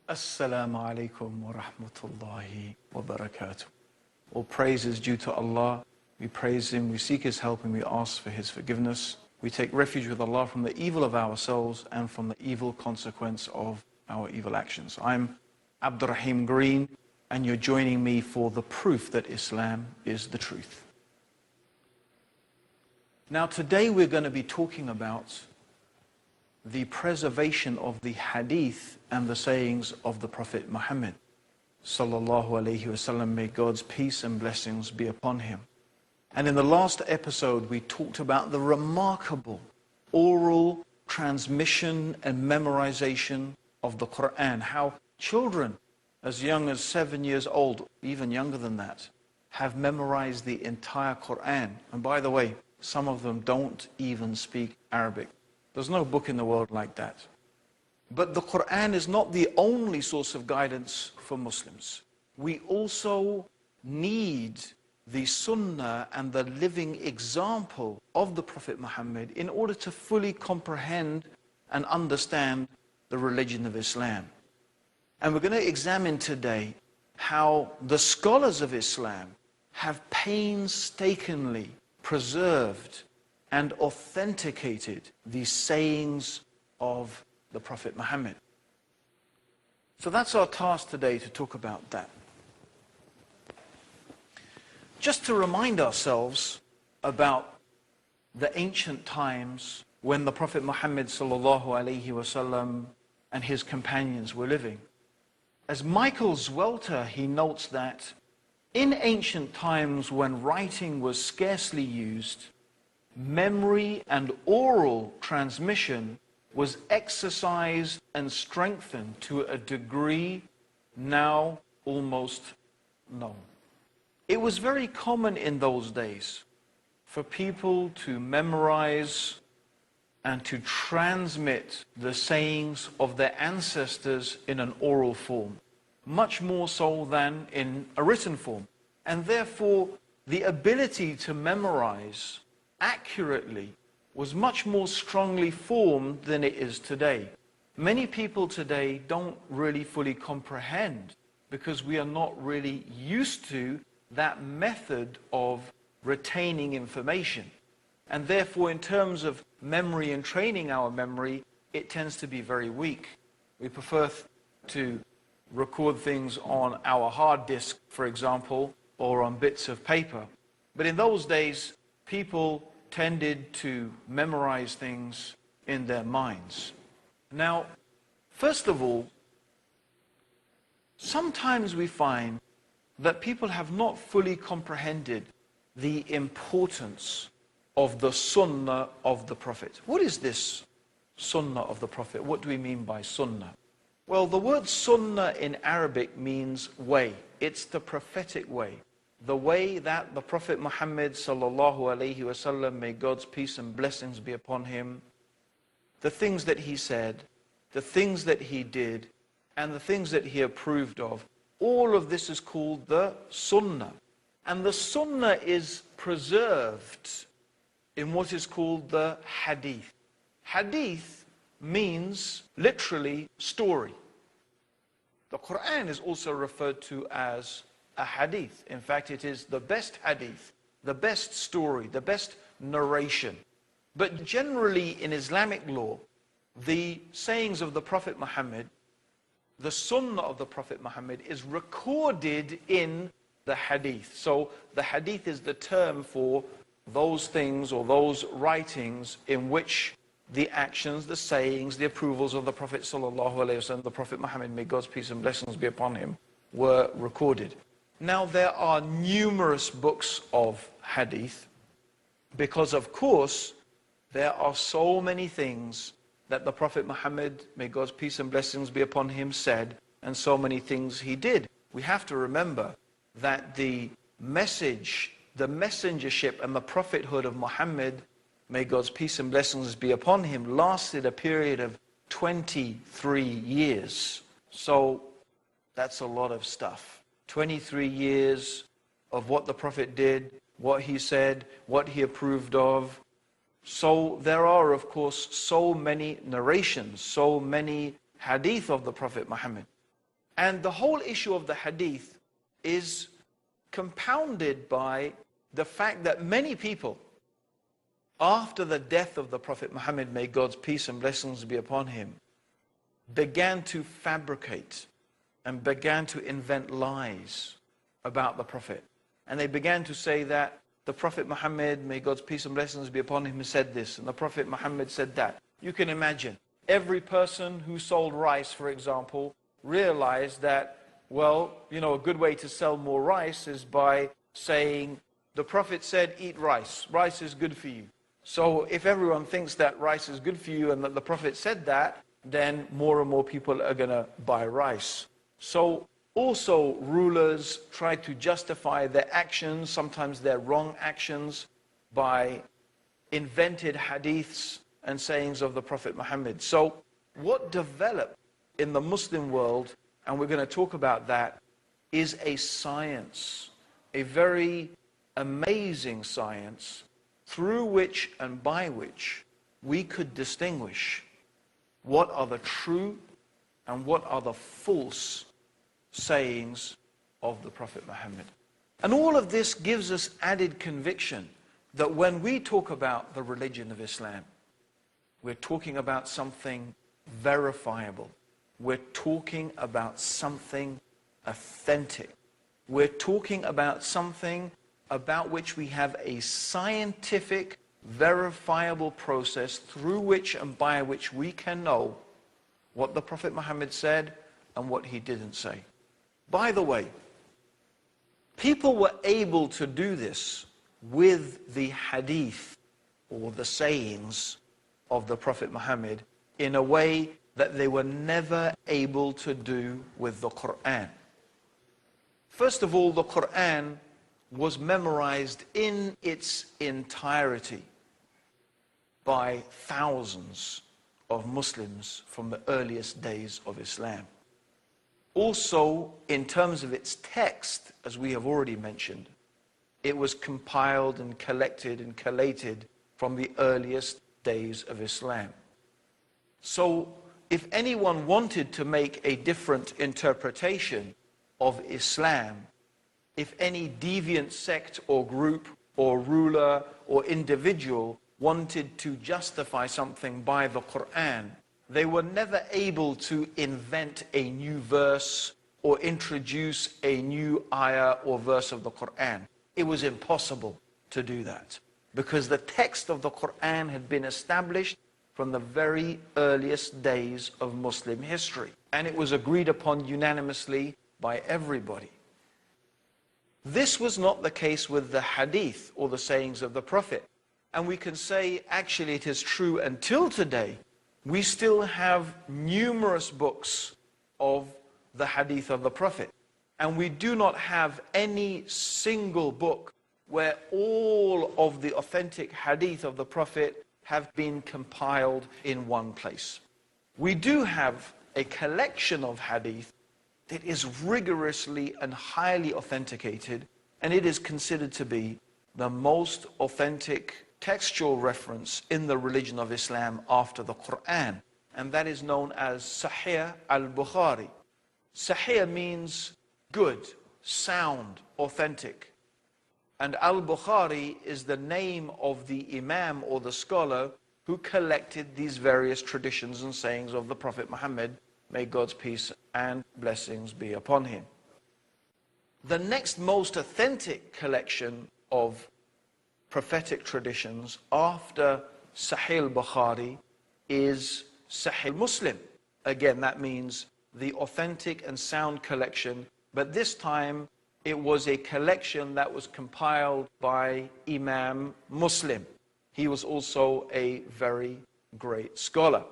Assalamu alaikum wa rahmatullahi wa barakatuh. All praise is due to Allah. We praise Him, we seek His help, and we ask for His forgiveness. We take refuge with Allah from the evil of ourselves and from the evil consequence of our evil actions. I'm Abdurrahim Green, and you're joining me for the proof that Islam is the truth. Now today we're going to be talking about the preservation of the hadith and the sayings of the Prophet Muhammad sallallahu alaihi wasallam. May God's peace and blessings be upon him. And in the last episode we talked about the remarkable oral transmission and memorization of the Quran, how children as young as 7 years old, even younger than that, have memorized the entire Quran. And by the way, some of them don't even speak Arabic. There's no book in the world like that. But the Quran is not the only source of guidance for Muslims. We also need the Sunnah and the living example of the Prophet Muhammad in order to fully comprehend and understand the religion of Islam. And we're going to examine today how the scholars of Islam have painstakingly preserved and authenticated the sayings of the Prophet Muhammad. So that's our task today, to talk about that. Just to remind ourselves about the ancient times when the Prophet Muhammad sallallahu alaihi wasallam and his companions were living. As Michael Zwelter, he notes that in ancient times when writing was scarcely used, memory and oral transmission was exercised and strengthened to a degree now almost known. It was very common in those days for people to memorize and to transmit the sayings of their ancestors in an oral form, much more so than in a written form. And therefore, the ability to memorize accurately was much more strongly formed than it is today. Many people today don't really fully comprehend because we are not really used to that method of retaining information. And therefore, in terms of memory and training our memory, it tends to be very weak. We prefer to record things on our hard disk, for example, or on bits of paper. But in those days, people tended to memorize things in their minds. Now, first of all, sometimes we find that people have not fully comprehended the importance of the Sunnah of the Prophet. What is this Sunnah of the Prophet? What do we mean by Sunnah? Well, the word Sunnah in Arabic means way. It's the prophetic way. The way that the Prophet Muhammad sallallahu alaihi wasallam, may God's peace and blessings be upon him, the things that he said, the things that he did, and the things that he approved of, all of this is called the Sunnah. And the Sunnah is preserved in what is called the Hadith. Hadith means literally story. The Quran is also referred to as a hadith. In fact, it is the best hadith, the best story, the best narration. But generally in Islamic law, the sayings of the Prophet Muhammad, the Sunnah of the Prophet Muhammad, is recorded in the hadith. So the hadith is the term for those things or those writings in which the actions, the sayings, the approvals of the Prophet sallallahu alaihi wasallam, the Prophet Muhammad, may God's peace and blessings be upon him, were recorded. Now there are numerous books of hadith because, of course, there are so many things that the Prophet Muhammad, may God's peace and blessings be upon him, said, and so many things he did. We have to remember that the message, the messengership and the prophethood of Muhammad, may God's peace and blessings be upon him, lasted a period of 23 years. So that's a lot of stuff. 23 years of what the Prophet did, what he said, what he approved of. So there are, of course, so many narrations, so many hadith of the Prophet Muhammad. And the whole issue of the hadith is compounded by the fact that many people, after the death of the Prophet Muhammad, may God's peace and blessings be upon him, began to fabricate and began to invent lies about the Prophet. And they began to say that the Prophet Muhammad, may God's peace and blessings be upon him, said this, and the Prophet Muhammad said that. You can imagine, every person who sold rice, for example, realized that, well, you know, a good way to sell more rice is by saying, the Prophet said, eat rice. Rice is good for you. So if everyone thinks that rice is good for you and that the Prophet said that, then more and more people are going to buy rice. So also rulers try to justify their actions, sometimes their wrong actions, by invented hadiths and sayings of the Prophet Muhammad. So what developed in the Muslim world, and we're going to talk about that, is a science, a very amazing science, through which and by which we could distinguish what are the true and what are the false sayings of the Prophet Muhammad. And all of this gives us added conviction that when we talk about the religion of Islam, we're talking about something verifiable. We're talking about something authentic. We're talking about something about which we have a scientific, verifiable process through which and by which we can know what the Prophet Muhammad said and what he didn't say. By the way, people were able to do this with the hadith or the sayings of the Prophet Muhammad in a way that they were never able to do with the Quran. First of all, the Quran was memorized in its entirety by thousands of Muslims from the earliest days of Islam. Also, in terms of its text, as we have already mentioned, it was compiled and collected and collated from the earliest days of Islam. So, if anyone wanted to make a different interpretation of Islam, if any deviant sect or group or ruler or individual wanted to justify something by the Quran, they were never able to invent a new verse or introduce a new ayah or verse of the Quran. It was impossible to do that because the text of the Quran had been established from the very earliest days of Muslim history, and it was agreed upon unanimously by everybody. This was not the case with the hadith or the sayings of the Prophet. And we can say, actually, it is true until today, we still have numerous books of the hadith of the Prophet. And we do not have any single book where all of the authentic hadith of the Prophet have been compiled in one place. We do have a collection of hadith that is rigorously and highly authenticated, and it is considered to be the most authentic textual reference in the religion of Islam after the Quran, and that is known as Sahih al-Bukhari. Sahih means good, sound, authentic. And al-Bukhari is the name of the imam or the scholar who collected these various traditions and sayings of the Prophet Muhammad, may God's peace and blessings be upon him. The next most authentic collection of prophetic traditions after Sahih al-Bukhari is Sahih Muslim. Again, that means the authentic and sound collection, but this time it was a collection that was compiled by Imam Muslim. He was also a very great scholar.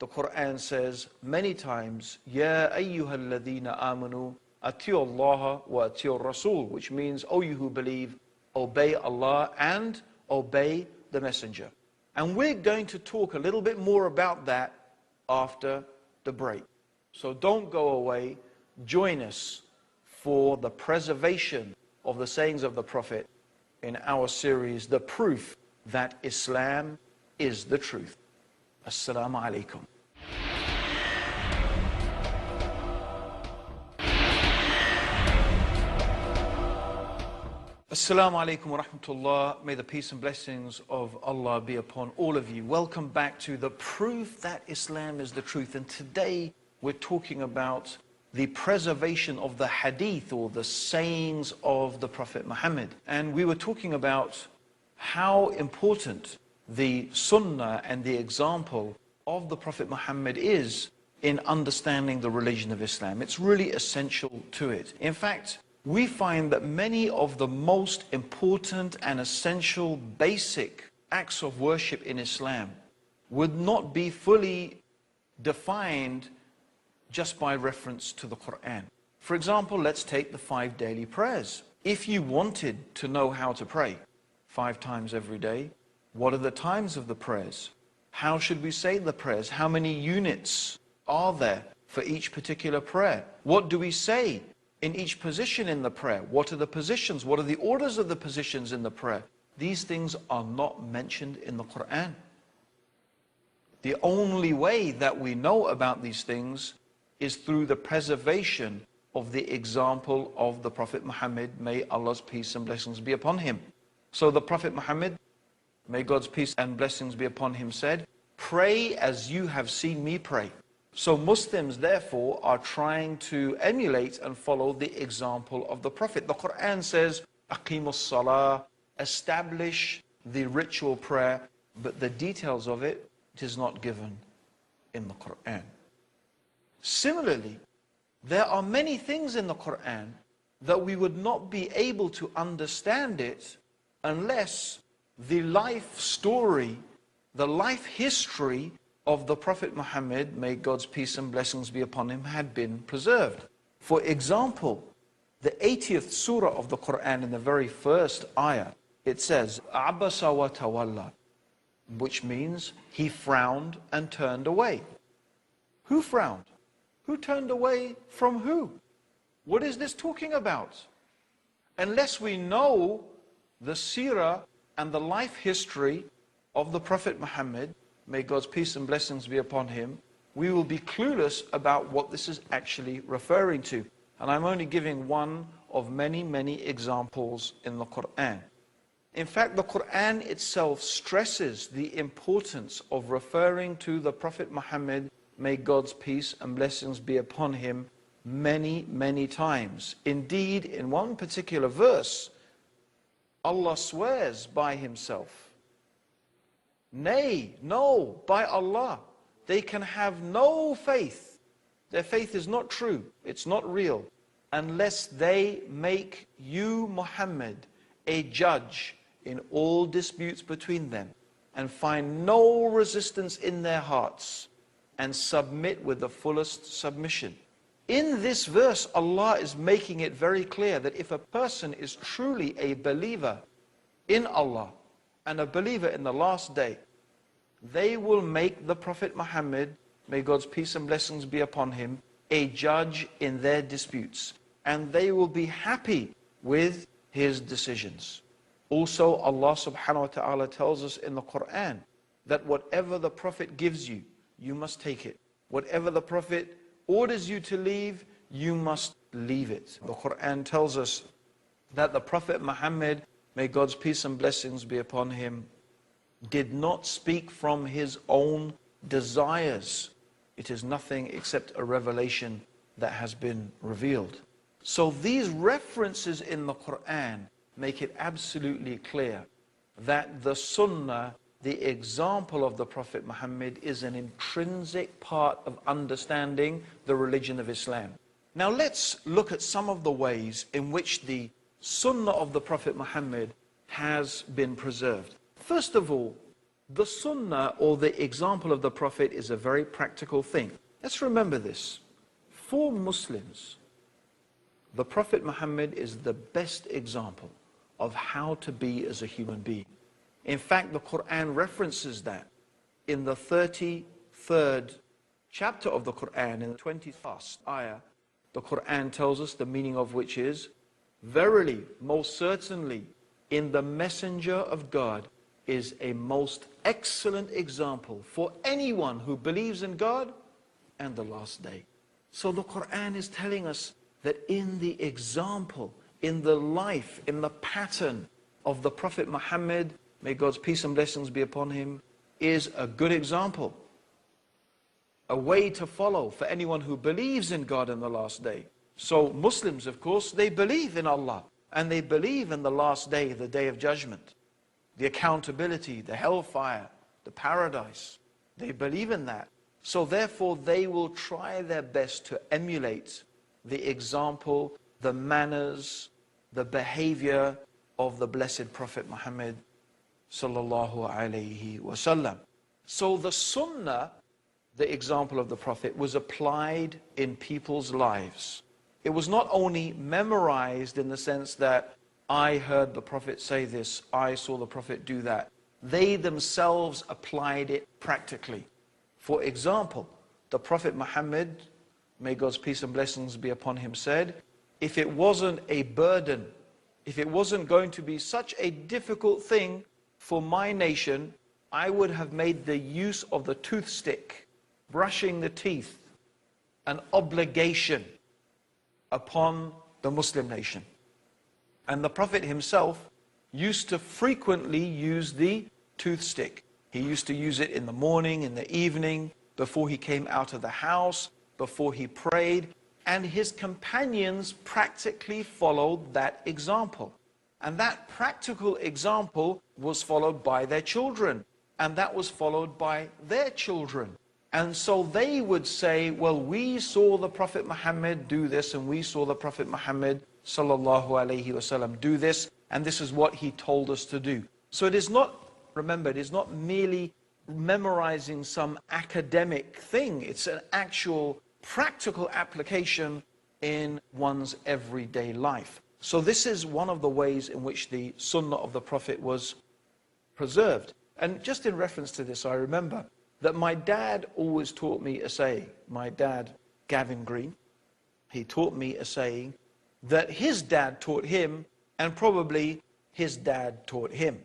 The Quran says many times, Ya ayyuhalladhina amanu atiyu Allah wa atiyu Rasul, which means, O you who believe, obey Allah and obey the Messenger. And we're going to talk a little bit more about that after the break. So don't go away. Join us for the preservation of the sayings of the Prophet in our series, The Proof That Islam is the Truth. Assalamu alaikum. Assalamu alaikum wa rahmatullah. May the peace and blessings of Allah be upon all of you. Welcome back to the proof that Islam is the truth. And today we're talking about the preservation of the hadith, or the sayings of the Prophet Muhammad. And we were talking about how important the sunnah and the example of the Prophet Muhammad is in understanding the religion of Islam. It's really essential to it. In fact, we find that many of the most important and essential basic acts of worship in Islam would not be fully defined just by reference to the Quran. For example, let's take the 5 daily prayers. If you wanted to know how to pray 5 times every day, what are the times of the prayers? How should we say the prayers? How many units are there for each particular prayer? What do we say in each position in the prayer? What are the positions? What are the orders of the positions in the prayer? These things are not mentioned in the Quran. The only way that we know about these things is through the preservation of the example of the Prophet Muhammad. May Allah's peace and blessings be upon him. So the Prophet Muhammad, may God's peace and blessings be upon him, said, "Pray as you have seen me pray." So Muslims, therefore, are trying to emulate and follow the example of the Prophet. The Quran says, "Aqimus salah," establish the ritual prayer, but the details of it is not given in the Quran. Similarly, there are many things in the Quran that we would not be able to understand it unless the life story, the life history of the Prophet Muhammad, may God's peace and blessings be upon him, had been preserved. For example, the 80th surah of the Quran, in the very first ayah, it says, "Abasa wa tawalla," which means he frowned and turned away. Who frowned? Who turned away from who? What is this talking about? Unless we know the seerah and the life history of the Prophet Muhammad, may God's peace and blessings be upon him, we will be clueless about what this is actually referring to. And I'm only giving one of many, many examples in the Quran. In fact, the Quran itself stresses the importance of referring to the Prophet Muhammad, may God's peace and blessings be upon him, many, many times. Indeed, in one particular verse, Allah swears by himself. Nay, no, by Allah, they can have no faith. Their faith is not true, it's not real, unless they make you, Muhammad, a judge in all disputes between them, and find no resistance in their hearts, and submit with the fullest submission. In this verse, Allah is making it very clear that if a person is truly a believer in Allah and a believer in the last day, they will make the Prophet Muhammad, may God's peace and blessings be upon him, a judge in their disputes, and they will be happy with his decisions. Also, Allah subhanahu wa ta'ala tells us in the Quran that whatever the Prophet gives you, you must take it. Whatever the Prophet orders you to leave, you must leave it. The Quran tells us that the Prophet Muhammad, may God's peace and blessings be upon him, did not speak from his own desires. It is nothing except a revelation that has been revealed. So these references in the Quran make it absolutely clear that the Sunnah, the example of the Prophet Muhammad, is an intrinsic part of understanding the religion of Islam. Now let's look at some of the ways in which the Sunnah of the Prophet Muhammad has been preserved. First of all, the Sunnah, or the example of the Prophet, is a very practical thing. Let's remember this. For Muslims, the Prophet Muhammad is the best example of how to be as a human being. In fact, the Quran references that in the 33rd chapter of the Quran, in the 21st ayah. The Quran tells us, the meaning of which is, "Verily, most certainly, in the messenger of God is a most excellent example for anyone who believes in God and the last day." So the Quran is telling us that in the example, in the life, in the pattern of the Prophet Muhammad, may God's peace and blessings be upon him, is a good example. A way to follow for anyone who believes in God in the last day. So Muslims, of course, they believe in Allah. And they believe in the last day, the day of judgment. The accountability, the hellfire, the paradise. They believe in that. So therefore they will try their best to emulate the example, the manners, the behavior of the blessed Prophet Muhammad sallallahu alayhi wasallam. So the sunnah, the example of the Prophet, was applied in people's lives. It was not only memorized in the sense that I heard the Prophet say this, I saw the Prophet do that. They themselves applied it practically. For example, the Prophet Muhammad, may God's peace and blessings be upon him, said, if it wasn't a burden, if it wasn't going to be such a difficult thing for my nation, I would have made the use of the toothstick, brushing the teeth, an obligation upon the Muslim nation. And the Prophet himself used to frequently use the toothstick. He used to use it in the morning, in the evening, before he came out of the house, before he prayed. And his companions practically followed that example. And that practical example was followed by their children. And that was followed by their children. And so they would say, well, we saw the Prophet Muhammad do this, and we saw the Prophet Muhammad sallallahu alayhi wasallam do this, and this is what he told us to do. So it is not, remember, it is not merely memorizing some academic thing. It's an actual practical application in one's everyday life. So this is one of the ways in which the sunnah of the Prophet was preserved. And just in reference to this, I remember that my dad always taught me a saying. My dad, Gavin Green, he taught me a saying that his dad taught him, and probably his dad taught him.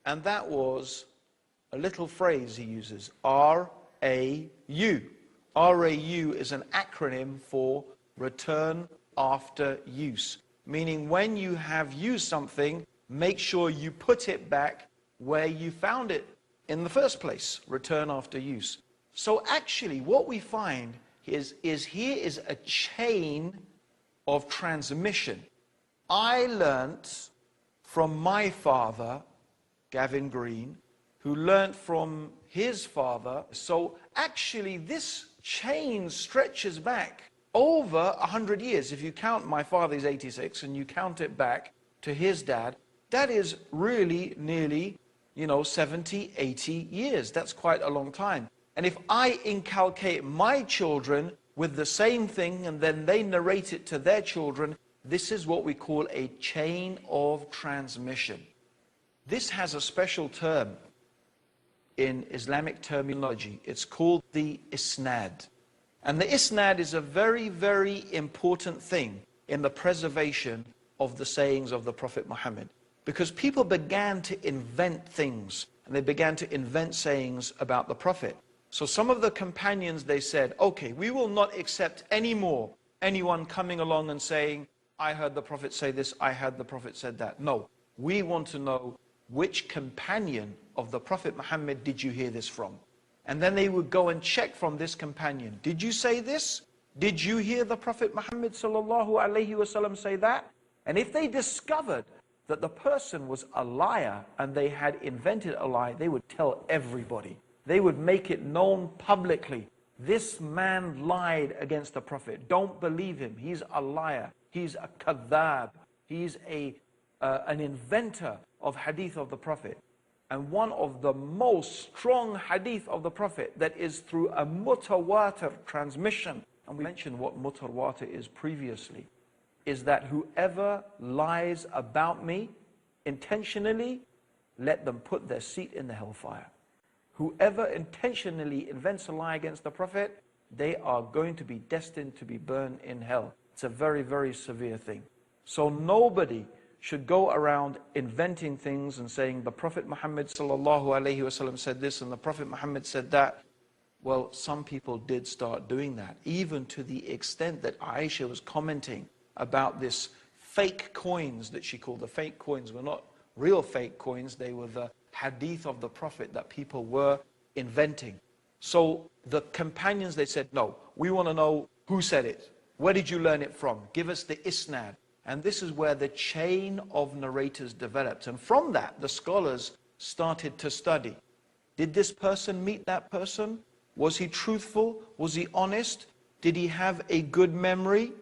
And that was a little phrase he uses, R-A-U. R-A-U is an acronym for return after use. Meaning when you have used something, make sure you put it back where you found it in the first place, return after use. So actually what we find is here is a chain of transmission. I learnt from my father, Gavin Green, who learnt from his father. So actually this chain stretches back over 100 years. If you count, my father is 86, and you count it back to his dad, that is really nearly 70, 80 years. That's quite a long time. And if I inculcate my children with the same thing and then they narrate it to their children, this is what we call a chain of transmission. This has a special term in Islamic terminology. It's called the isnad. And the isnad is a very, very important thing in the preservation of the sayings of the Prophet Muhammad. Because people began to invent things, and they began to invent sayings about the Prophet. So some of the companions, they said, okay, we will not accept anymore anyone coming along and saying, I heard the Prophet say this, I heard the Prophet said that. No, we want to know which companion of the Prophet Muhammad did you hear this from? And then they would go and check from this companion. Did you say this? Did you hear the Prophet Muhammad sallallahu alaihi wasallam say that? And if they discovered that the person was a liar and they had invented a lie, they would tell everybody. They would make it known publicly. This man lied against the Prophet. Don't believe him. He's a liar. He's a kadhab. He's an inventor of hadith of the Prophet. And one of the most strong hadith of the Prophet that is through a mutawatir transmission, and we mentioned what mutawatir is previously, is that whoever lies about me intentionally, let them put their seat in the hellfire. Whoever intentionally invents a lie against the Prophet, they are going to be destined to be burned in hell. It's a very, very severe thing. So nobody should go around inventing things and saying the Prophet Muhammad sallallahu alaihi wasallam said this and the Prophet Muhammad said that. Well, some people did start doing that, even to the extent that Aisha was commenting about this fake coins that she called. The fake coins were not real fake coins. They were the hadith of the Prophet that people were inventing. So the companions, they said, no, we want to know who said it. Where did you learn it from? Give us the isnad. And this is where the chain of narrators developed. And from that, the scholars started to study. Did this person meet that person? Was he truthful? Was he honest? Did he have a good memory?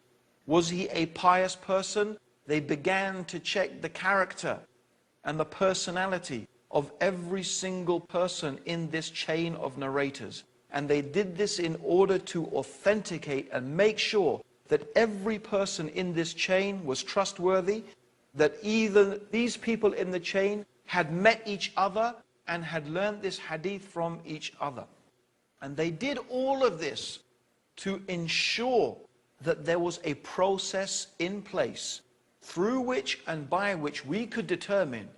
Was he a pious person? They began to check the character and the personality of every single person in this chain of narrators. And they did this in order to authenticate and make sure that every person in this chain was trustworthy, that either these people in the chain had met each other and had learned this hadith from each other. And they did all of this to ensure that there was a process in place through which and by which we could determine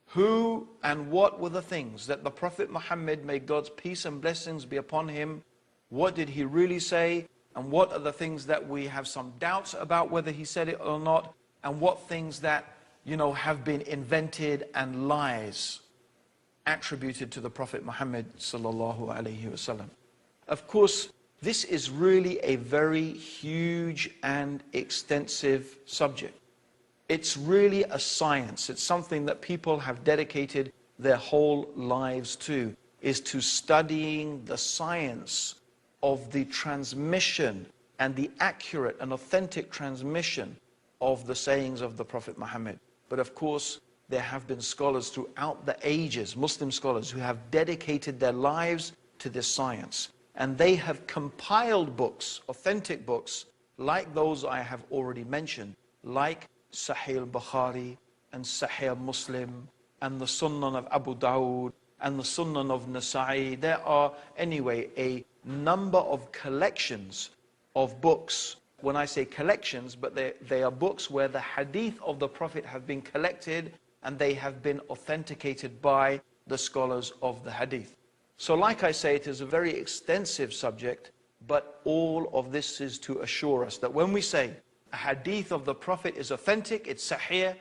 who and what were the things that the Prophet Muhammad, may God's peace and blessings be upon him, what did he really say, and what are the things that we have some doubts about whether he said it or not, and what things that, have been invented and lies attributed to the Prophet Muhammad sallallahu alaihi wasallam. Of course, this is really a very huge and extensive subject. It's really a science. It's something that people have dedicated their whole lives to, is to studying the science of the transmission and the accurate and authentic transmission of the sayings of the Prophet Muhammad. But of course, there have been scholars throughout the ages, Muslim scholars, who have dedicated their lives to this science. And they have compiled books, authentic books, like those I have already mentioned, like Sahih al-Bukhari and Sahih Muslim and the Sunan of Abu Dawud and the Sunan of Nasa'i. There are, anyway, a number of collections of books. When I say collections, but they are books where the hadith of the Prophet have been collected and they have been authenticated by the scholars of the hadith. So like I say, it is a very extensive subject, but all of this is to assure us that when we say a hadith of the Prophet is authentic, it's sahih,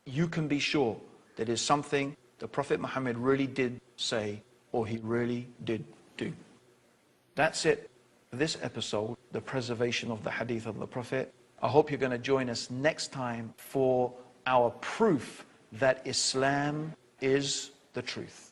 you can be sure that is something the Prophet Muhammad really did say or he really did do. That's it for this episode, the preservation of the hadith of the Prophet. I hope you're going to join us next time for our proof that Islam is the truth.